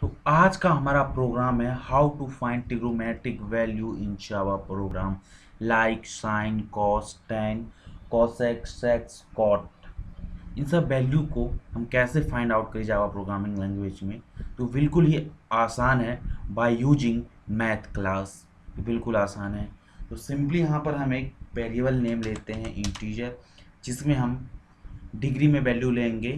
तो आज का हमारा प्रोग्राम है how to find trigonometric value in Java program like sine cos tan cosec sec cot. इन सब वैल्यू को हम कैसे फाइंड आउट करें जावा प्रोग्रामिंग लैंग्वेज में। तो बिल्कुल ही आसान है बाय यूजिंग मैथ क्लास। बिल्कुल आसान है। तो सिंपली यहाँ पर हम एक वेरिएबल नेम लेते हैं इंटीजर, जिसमें हम डिग्री में वैल्यू लेंगे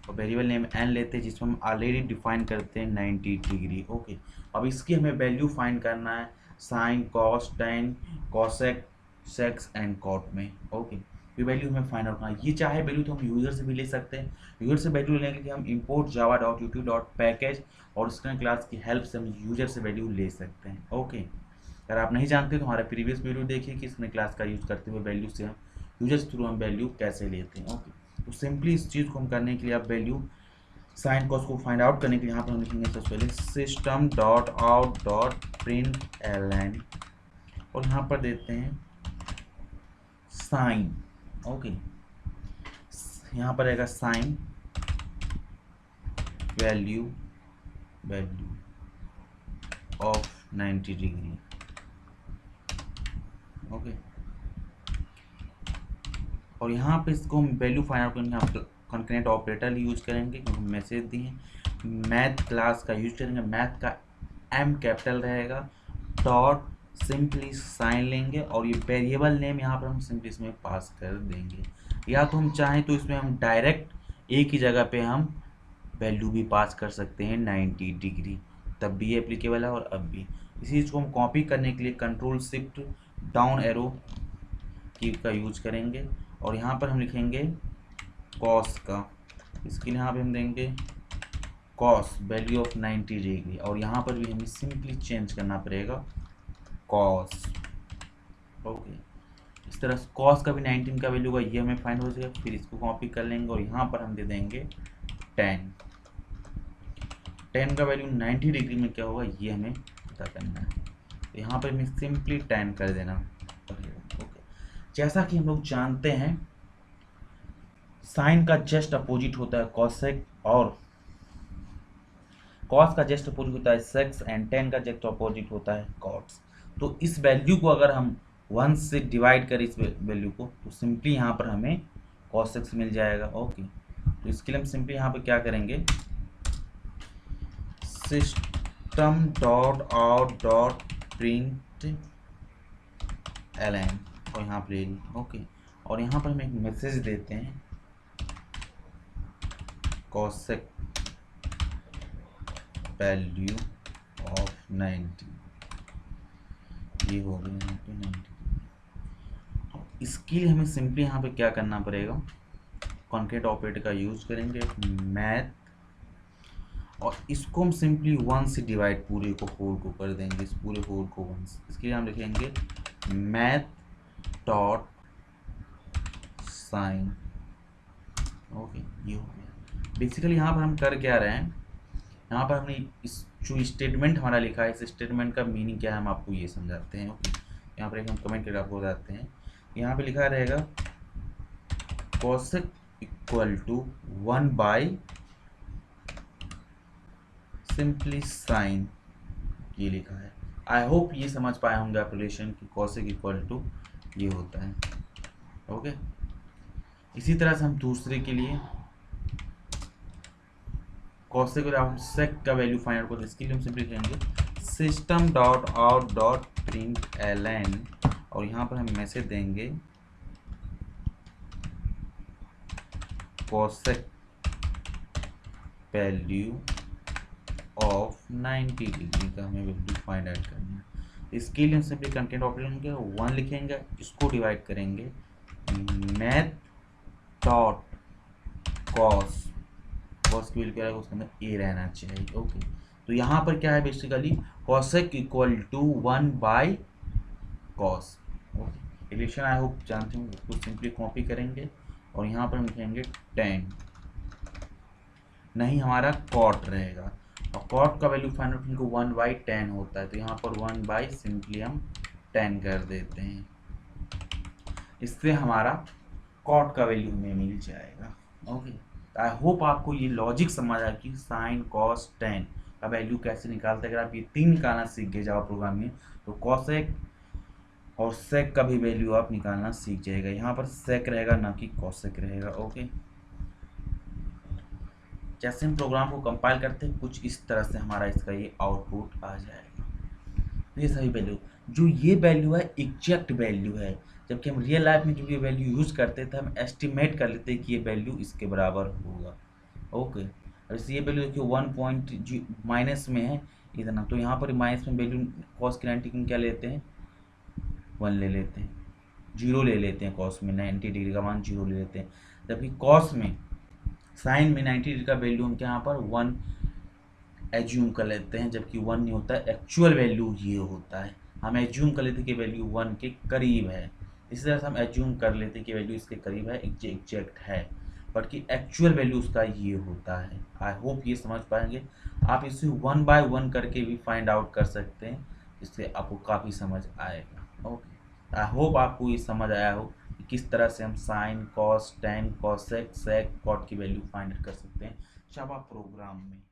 और वेरिएबल नेम एन लेते हैं जिसमें हम ऑलरेडी डिफाइन करते हैं 90 डिग्री। ओके, अब इसकी हमें वैल्यू फाइंड करना है sine cos tan cosec secs and cot में। ओके, ये वैल्यू हमें फाइंड आउट करना है। ये चाहे वैल्यू तो हम यूजर से भी ले सकते हैं। यूजर से वैल्यू लेने के लिए हम import java.util.package और स्क्रीन क्लास की हेल्प से हम यूजर से वैल्यू ले सकते हैं। ओके, अगर आप नहीं जानते तो हमारा प्रीवियस वीडियो देखिए कि स्क्रीन क्लास का यूज़ करते हुए वैल्यू से हम यूजर के थ्रू हम वैल्यू कैसे लेते हैं। ओके, तो सिंपली इस चीज़ को हम करने के लिए आप वैल्यू साइन कॉस को फाइंड आउट करने के लिए यहाँ पर हम लिखेंगे सबसे पहले system dot out dot print L N और यहाँ पर देते हैं साइन। ओके, यहाँ पर रहेगा sine value of 90 degree. Okay, और यहाँ पे इसको हम वैल्यू फाइंड आउट करेंगे, हम कंकरेंट ऑपरेटर यूज करेंगे क्योंकि मैसेज दिए। मैथ क्लास का यूज करेंगे, मैथ का एम कैपिटल रहेगा, डॉट सिंपली साइन लेंगे और ये वेरिएबल नेम यहाँ पर हम सिंपली इसमें पास कर देंगे। या तो हम चाहें तो इसमें हम डायरेक्ट एक ही जगह पे हम वैल्यू भी पास कर सकते हैं 90 डिग्री, तब भी ये एप्लीकेबल है और अब भी। इसी चीज़ को हम कॉपी करने के लिए कंट्रोल शिफ्ट डाउन एरो की का यूज करेंगे और यहाँ पर हम लिखेंगे कॉस का। इसके लिए यहाँ पे हम देंगे कॉस वैल्यू ऑफ 90 डिग्री और यहाँ पर भी हमें सिंपली चेंज करना पड़ेगा कॉस। ओके, इस तरह कॉस का भी 19 का वैल्यू का ये हमें फाइंड हो जाएगा। फिर इसको कॉपी कर लेंगे और यहाँ पर हम दे देंगे 10 का वैल्यू 90 डिग्री में क्या होगा ये हमें पता करना है। तो यहाँ पर हमें सिंपली 10 कर देना पड़ेगा। ओके, जैसा कि हम लोग जानते हैं साइन का जस्ट अपोजिट होता है कॉसेक और कॉस का जस्ट अपोजिट होता है सेक्स एंड टेन का जस्ट अपोजिट होता है कॉट्स। तो इस वैल्यू को अगर हम 1 से डिवाइड करें इस वैल्यू को तो सिंपली यहाँ पर हमें कॉसेक्स मिल जाएगा। ओके, तो इसके लिए हम सिंपली यहाँ पर क्या करेंगे system dot out dot print L N और यहाँ पर ले। ओके, और यहाँ पर हम एक मैसेज देते हैं कॉसेक वैल्यू ऑफ 90, ये हो गया यहाँ पे 90। इसके लिए हमें सिंपली यहाँ पे क्या करना पड़ेगा कॉन्क्रीट ऑपरेटर का यूज करेंगे मैथ और इसको हम सिंपली 1 से डिवाइड पूरे को होल को कर देंगे, इस पूरे होल को 1 से। इसके लिए हम लिखेंगे मैथ डॉट साइन। ओके, ये हो गया। बेसिकली यहाँ पर हम कर क्या रहे हैं, यहाँ पर हमने इस जो स्टेटमेंट हमारा लिखा है इस स्टेटमेंट का मीनिंग क्या है हम आपको ये समझाते हैं। ओके, यहाँ पर एक हम कमेंट करके आपको बताते हैं। यहाँ पे लिखा रहेगा cosec equal to 1 by simply sine, ये लिखा है। आई होप ये समझ पाए होंगे आप रिलेशन की कॉसेक इक्वल टू ये होता है। ओके, इसी तरह से हम दूसरे के लिए कॉसेक और सेक का वैल्यू फाइंड आउट करते हैं। इसके लिए हम सिंपली लिखेंगे system dot out dot print L N और यहाँ पर हम मैसेज देंगे कॉसेक वैल्यू ऑफ 90 डिग्री का हमें वैल्यू फाइंड आउट करना है। इसके लिए हम सिंपली कंटेंट ऑपरेटर लेंगे 1 लिखेंगे, इसको डिवाइड करेंगे मैथ डॉट कॉस, कॉस की वैल्यू क्या है उसके अंदर ए रहना चाहिए। ओके, तो यहाँ पर क्या है basically cosec equal to 1 by cos. Okay, relation I hope जानते हो, उसको सिंपली कॉपी करेंगे और यहाँ पर हम लिखेंगे 10, नहीं हमारा कॉट रहेगा और कॉट का वैल्यू फाइंड आउट 1 बाई 10 होता है, तो यहाँ पर 1 बाई सिंपली हम 10 कर देते हैं। इससे हमारा कॉट का वैल्यू हमें मिल जाएगा। ओके, आई होप आपको ये लॉजिक समझ आया कि साइन कॉस टेन का वैल्यू कैसे निकालते हैं। अगर आप ये 3 निकालना सीख गए जावा प्रोग्राम में तो कॉसेक और सेक का भी वैल्यू आप निकालना सीख जाएगा। यहाँ पर सेक रहेगा ना कि कॉसेक रहेगा। ओके, जैसे हम प्रोग्राम को कंपाइल करते हैं कुछ इस तरह से हमारा इसका ये आउटपुट आ जाएगा। तो ये सही वैल्यू, जो ये वैल्यू है एग्जैक्ट वैल्यू है, जबकि हम रियल लाइफ में जो ये वैल्यू यूज़ करते थे हम एस्टिमेट कर लेते कि ये वैल्यू इसके बराबर होगा। ओके, और ये वैल्यू देखिए 1 माइनस में है इतना, तो यहाँ पर माइनस में वैल्यू कॉस की 90 क्या लेते हैं 1 ले लेते हैं, 0 ले लेते हैं, कॉस में 90 डिग्री का मान 0 ले लेते हैं, जबकि कॉस में साइन में 90 डिग्री का वैल्यू हम यहाँ पर 1 एज्यूम कर लेते हैं, जबकि 1 नहीं होता है, एक्चुअल वैल्यू ये होता है। हम एज्यूम कर लेते हैं कि वैल्यू 1 के करीब है, इसी तरह से हम एज्यूम कर लेते हैं कि वैल्यू इसके करीब है, एग्जैक्ट है, बट कि एक्चुअल वैल्यू उसका ये होता है। आई होप ये समझ पाएंगे। आप इसे 1 बाय 1 करके भी फाइंड आउट कर सकते हैं, इससे आपको काफ़ी समझ आएगा। ओके, आई होप आपको ये समझ आया हो कि किस तरह से हम sine cos tan cosec sec cot की वैल्यू फाइंड कर सकते हैं जावा प्रोग्राम में।